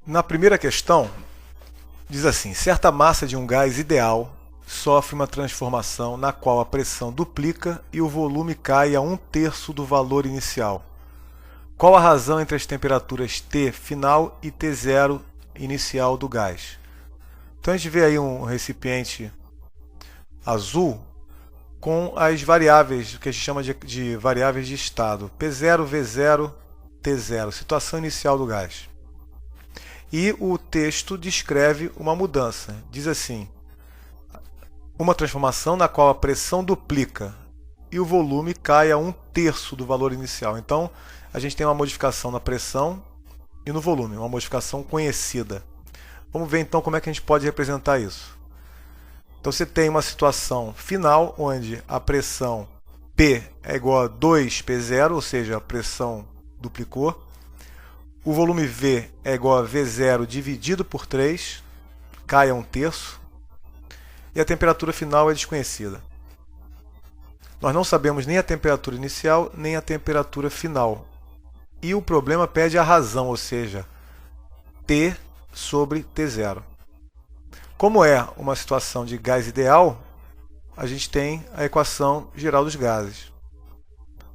Na primeira questão, diz assim: certa massa de um gás ideal sofre uma transformação na qual a pressão duplica e o volume cai a 1/3 do valor inicial. Qual a razão entre as temperaturas T final e T0 inicial do gás? Então a gente vê aí um recipiente azul com as variáveis, que a gente chama de variáveis de estado, P0, V0, T0, situação inicial do gás. E o texto descreve uma mudança. Diz assim: uma transformação na qual a pressão duplica e o volume cai a 1/3 do valor inicial. Então, a gente tem uma modificação na pressão e no volume, uma modificação conhecida. Vamos ver então como é que a gente pode representar isso. Então, você tem uma situação final onde a pressão P é igual a 2P0, ou seja, a pressão duplicou. O volume V é igual a V0 dividido por 3, cai a 1/3. E a temperatura final é desconhecida. Nós não sabemos nem a temperatura inicial, nem a temperatura final. E o problema pede a razão, ou seja, T sobre T0. Como é uma situação de gás ideal, a gente tem a equação geral dos gases.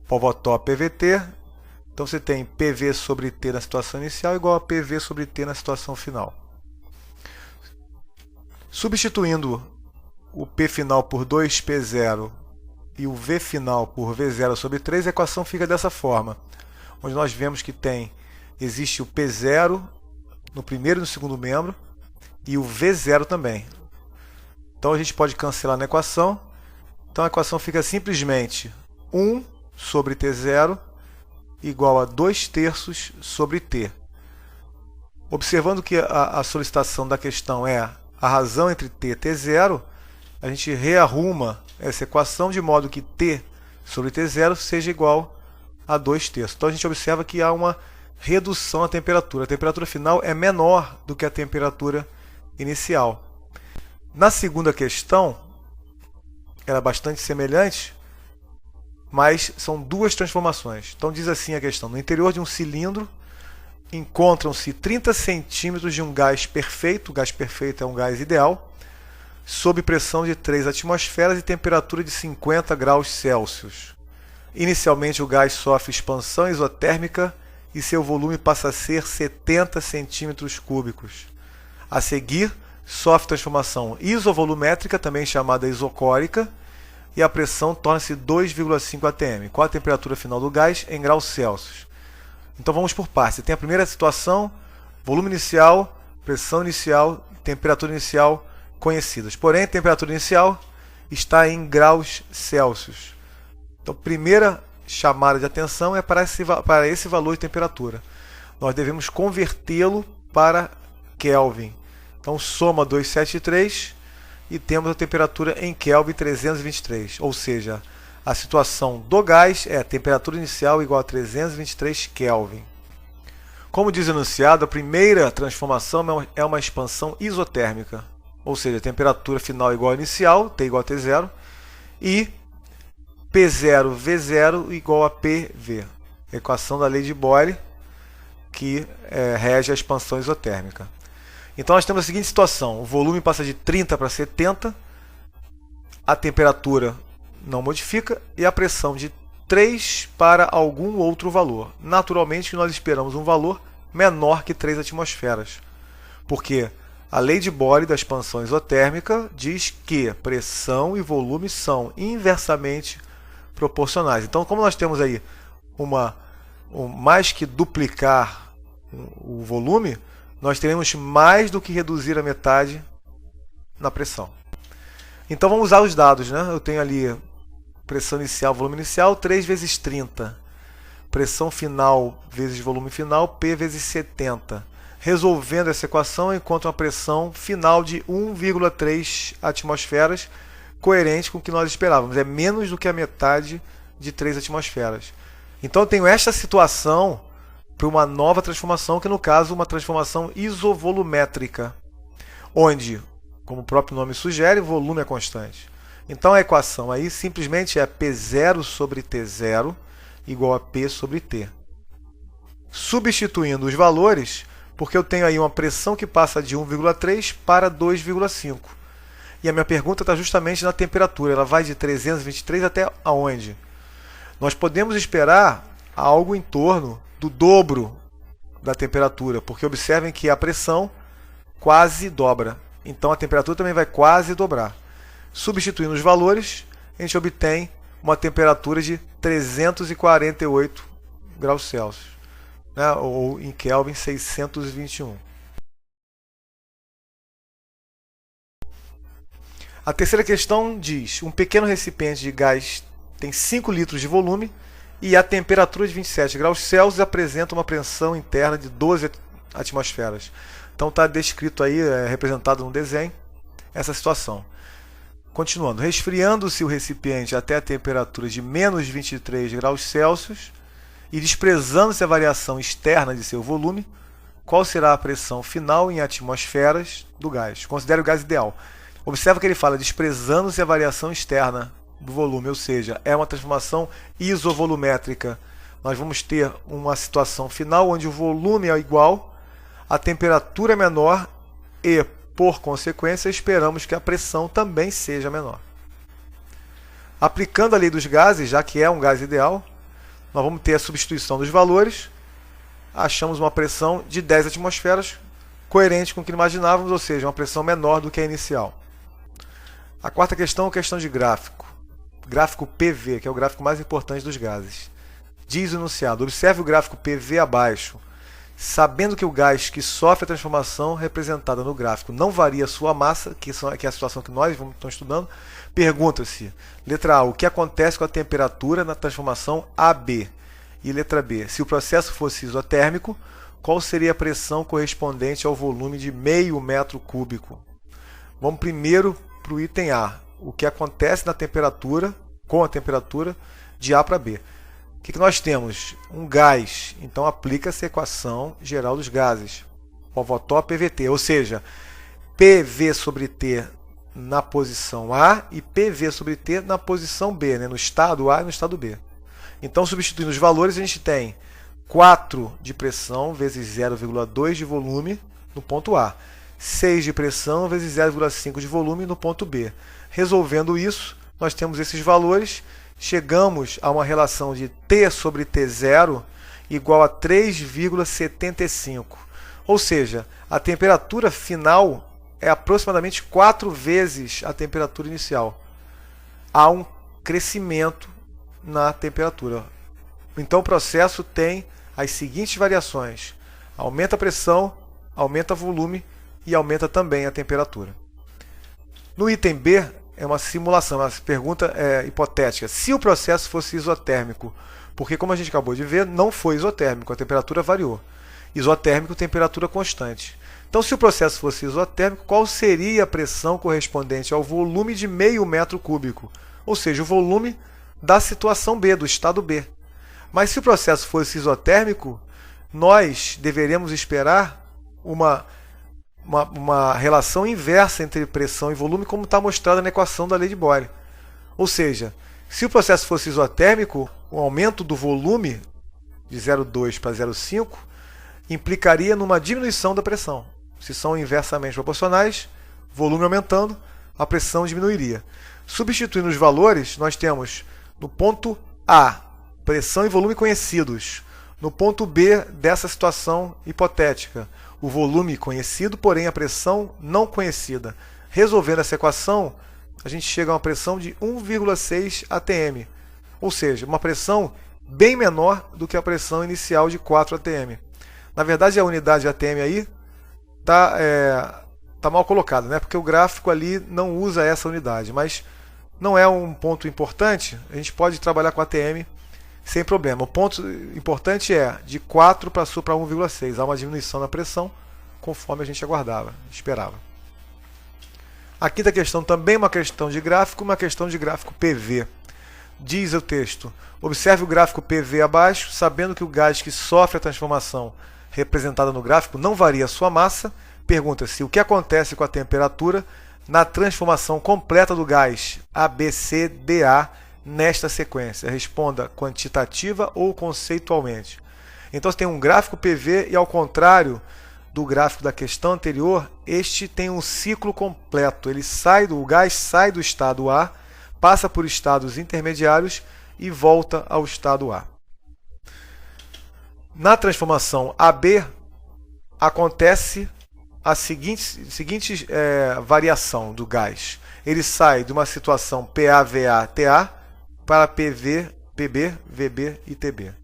Povotó PVT, então você tem PV sobre T na situação inicial igual a PV sobre T na situação final. Substituindo o P final por 2P0 e o V final por V0 sobre 3, a equação fica dessa forma, onde nós vemos que existe o P0 no primeiro e no segundo membro e o V0 também. Então a gente pode cancelar na equação. Então a equação fica simplesmente 1 sobre T0 igual a 2/3 sobre T. Observando que a solicitação da questão é a razão entre T e T0, a gente rearruma essa equação de modo que T sobre T0 seja igual a 2/3. Então a gente observa que há uma redução na temperatura. A temperatura final é menor do que a temperatura inicial. Na segunda questão, ela é bastante semelhante, mas são duas transformações. Então diz assim a questão: no interior de um cilindro encontram-se 30 centímetros de um gás perfeito. O gás perfeito é um gás ideal, sob pressão de 3 atmosferas e temperatura de 50 graus Celsius. Inicialmente o gás sofre expansão isotérmica e seu volume passa a ser 70 centímetros cúbicos. A seguir, sofre transformação isovolumétrica, também chamada isocórica, e a pressão torna-se 2,5 atm. Qual a temperatura final do gás em graus Celsius? Então vamos por partes. Você tem a primeira situação, volume inicial, pressão inicial, temperatura inicial conhecidas. Porém, a temperatura inicial está em graus Celsius. Então, primeira chamada de atenção é para esse valor de temperatura. Nós devemos convertê-lo para Kelvin. Então, soma 273 e temos a temperatura em Kelvin 323. Ou seja, a situação do gás é a temperatura inicial igual a 323 Kelvin. Como diz o enunciado, a primeira transformação é uma expansão isotérmica. Ou seja, a temperatura final igual à inicial, T igual a T0, e P0, V0 igual a PV. Equação da lei de Boyle, que rege a expansão isotérmica. Então nós temos a seguinte situação: o volume passa de 30 para 70, a temperatura não modifica e a pressão de 3 para algum outro valor. Naturalmente nós esperamos um valor menor que 3 atmosferas, porque a lei de Boyle da expansão isotérmica diz que pressão e volume são inversamente proporcionais. Então, como nós temos aí mais que duplicar o volume, nós teremos mais do que reduzir a metade na pressão. Então vamos usar os dados, né? Eu tenho ali pressão inicial, volume inicial, 3 vezes 30. Pressão final vezes volume final, P vezes 70. Resolvendo essa equação, eu encontro uma pressão final de 1,3 atmosferas, coerente com o que nós esperávamos. É menos do que a metade de 3 atmosferas. Então eu tenho esta situação para uma nova transformação, que no caso uma transformação isovolumétrica, onde, como o próprio nome sugere, o volume é constante. Então a equação aí simplesmente é P0 sobre T0 igual a P sobre T. Substituindo os valores, Porque eu tenho aí uma pressão que passa de 1,3 para 2,5. E a minha pergunta está justamente na temperatura. Ela vai de 323 até aonde? Nós podemos esperar algo em torno do dobro da temperatura, porque observem que a pressão quase dobra. Então a temperatura também vai quase dobrar. Substituindo os valores, a gente obtém uma temperatura de 348 graus Celsius, né? Ou em Kelvin 621. A terceira questão diz: um pequeno recipiente de gás tem 5 litros de volume e a temperatura de 27 graus Celsius apresenta uma pressão interna de 12 atmosferas. Então está descrito aí, representado no desenho, essa situação. Continuando, resfriando-se o recipiente até a temperatura de menos 23 graus Celsius e desprezando-se a variação externa de seu volume, qual será a pressão final em atmosferas do gás? Considere o gás ideal. Observa que ele fala desprezando-se a variação externa do volume, ou seja, é uma transformação isovolumétrica. Nós vamos ter uma situação final onde o volume é igual, a temperatura é menor e, por consequência, esperamos que a pressão também seja menor. Aplicando a lei dos gases, já que é um gás ideal, nós vamos ter a substituição dos valores. Achamos uma pressão de 10 atmosferas, coerente com o que imaginávamos, ou seja, uma pressão menor do que a inicial. A quarta questão é a questão de gráfico. Gráfico PV, que é o gráfico mais importante dos gases. Diz o enunciado: observe o gráfico PV abaixo. Sabendo que o gás que sofre a transformação representada no gráfico não varia sua massa, que é a situação que nós estamos estudando, pergunta-se, letra A, o que acontece com a temperatura na transformação AB? E letra B, se o processo fosse isotérmico, qual seria a pressão correspondente ao volume de meio metro cúbico? Vamos primeiro para o item A, o que acontece na temperatura, com a temperatura de A para B. O que nós temos? Um gás, então aplica-se a equação geral dos gases, Povotó PVT, ou seja, PV sobre T na posição A e PV sobre T na posição B, né? No estado A e no estado B. Então, substituindo os valores, a gente tem 4 de pressão vezes 0,2 de volume no ponto A, 6 de pressão vezes 0,5 de volume no ponto B. Resolvendo isso, nós temos esses valores. Chegamos a uma relação de T sobre T0 igual a 3,75. Ou seja, a temperatura final é aproximadamente 4 vezes a temperatura inicial. Há um crescimento na temperatura. Então o processo tem as seguintes variações: aumenta a pressão, aumenta o volume e aumenta também a temperatura. No item B, é uma simulação, uma pergunta hipotética. Se o processo fosse isotérmico, porque como a gente acabou de ver, não foi isotérmico, a temperatura variou. Isotérmico, temperatura constante. Então, se o processo fosse isotérmico, qual seria a pressão correspondente ao volume de meio metro cúbico? Ou seja, o volume da situação B, do estado B. Mas se o processo fosse isotérmico, nós deveríamos esperar uma relação inversa entre pressão e volume, como está mostrada na equação da lei de Boyle. Ou seja, se o processo fosse isotérmico, o aumento do volume de 0,2 para 0,5 implicaria numa diminuição da pressão. Se são inversamente proporcionais, volume aumentando, a pressão diminuiria. Substituindo os valores, nós temos no ponto A, pressão e volume conhecidos. No ponto B, dessa situação hipotética, o volume conhecido, porém a pressão não conhecida. Resolvendo essa equação, a gente chega a uma pressão de 1,6 atm, ou seja, uma pressão bem menor do que a pressão inicial de 4 atm. Na verdade, a unidade atm aí tá mal colocada, né? Porque o gráfico ali não usa essa unidade, mas não é um ponto importante, a gente pode trabalhar com atm sem problema. O ponto importante é de 4 passou para 1,6. Há uma diminuição na pressão, conforme a gente esperava. A quinta questão também é uma questão de gráfico, uma questão de gráfico PV. Diz o texto: observe o gráfico PV abaixo, sabendo que o gás que sofre a transformação representada no gráfico não varia a sua massa. Pergunta-se o que acontece com a temperatura na transformação completa do gás ABCDA nesta sequência. Responda quantitativa ou conceitualmente. Então você tem um gráfico PV e, ao contrário do gráfico da questão anterior, este tem um ciclo completo. O gás sai do estado A, passa por estados intermediários e volta ao estado A. Na transformação AB, acontece a seguinte variação do gás. Ele sai de uma situação PA-VA-TA para PV, PB, VB e TB.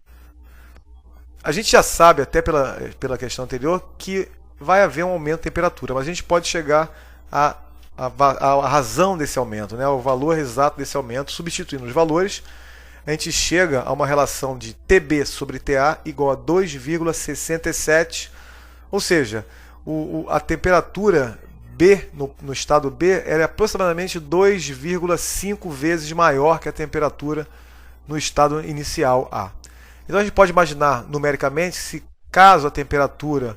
A gente já sabe, até pela questão anterior, que vai haver um aumento de temperatura, mas a gente pode chegar à razão desse aumento, né? O valor exato desse aumento. Substituindo os valores, a gente chega a uma relação de TB sobre TA igual a 2,67, ou seja, a temperatura B, no estado B, é aproximadamente 2,5 vezes maior que a temperatura no estado inicial A. Então a gente pode imaginar numericamente, se caso a temperatura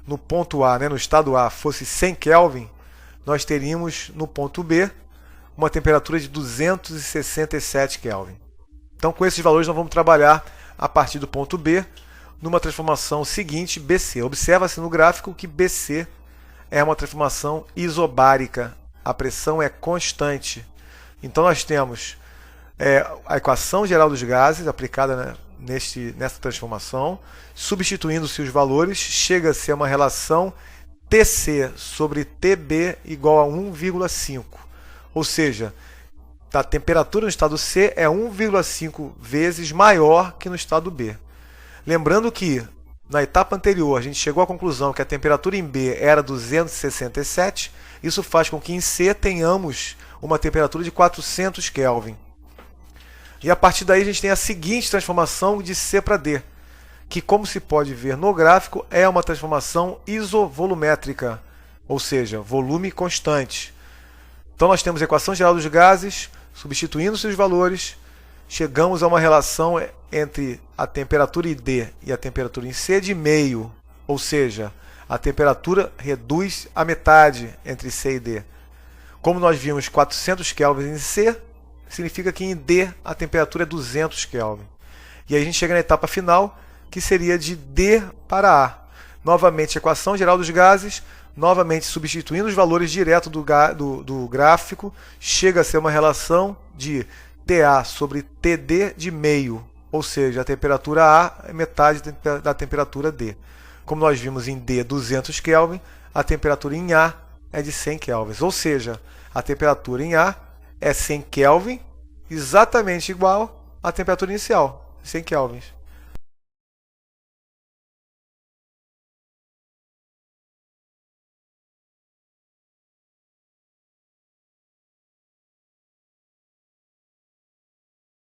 no ponto A, né, no estado A, fosse 100 Kelvin, nós teríamos no ponto B uma temperatura de 267 Kelvin. Então com esses valores nós vamos trabalhar a partir do ponto B numa transformação seguinte, BC. Observa-se no gráfico que BC é uma transformação isobárica, a pressão é constante. Então nós temos a equação geral dos gases aplicada, né, nessa transformação, substituindo-se os valores, chega-se a uma relação TC sobre TB igual a 1,5. Ou seja, a temperatura no estado C é 1,5 vezes maior que no estado B. Lembrando que na etapa anterior a gente chegou à conclusão que a temperatura em B era 267, isso faz com que em C tenhamos uma temperatura de 400 Kelvin. E a partir daí a gente tem a seguinte transformação de C para D, que, como se pode ver no gráfico, é uma transformação isovolumétrica, ou seja, volume constante. Então nós temos a equação geral dos gases, substituindo seus valores, chegamos a uma relação entre a temperatura em D e a temperatura em C de meio, ou seja, a temperatura reduz a metade entre C e D. Como nós vimos 400 Kelvin em C, significa que em D a temperatura é 200 Kelvin. E aí a gente chega na etapa final, que seria de D para A. Novamente, a equação geral dos gases, novamente substituindo os valores direto do gráfico, chega a ser uma relação de TA sobre TD de meio, ou seja, a temperatura A é metade da temperatura D. Como nós vimos em D 200 Kelvin, a temperatura em A é de 100 Kelvin, ou seja, a temperatura em A é 100 Kelvin, exatamente igual à temperatura inicial, 100 Kelvin.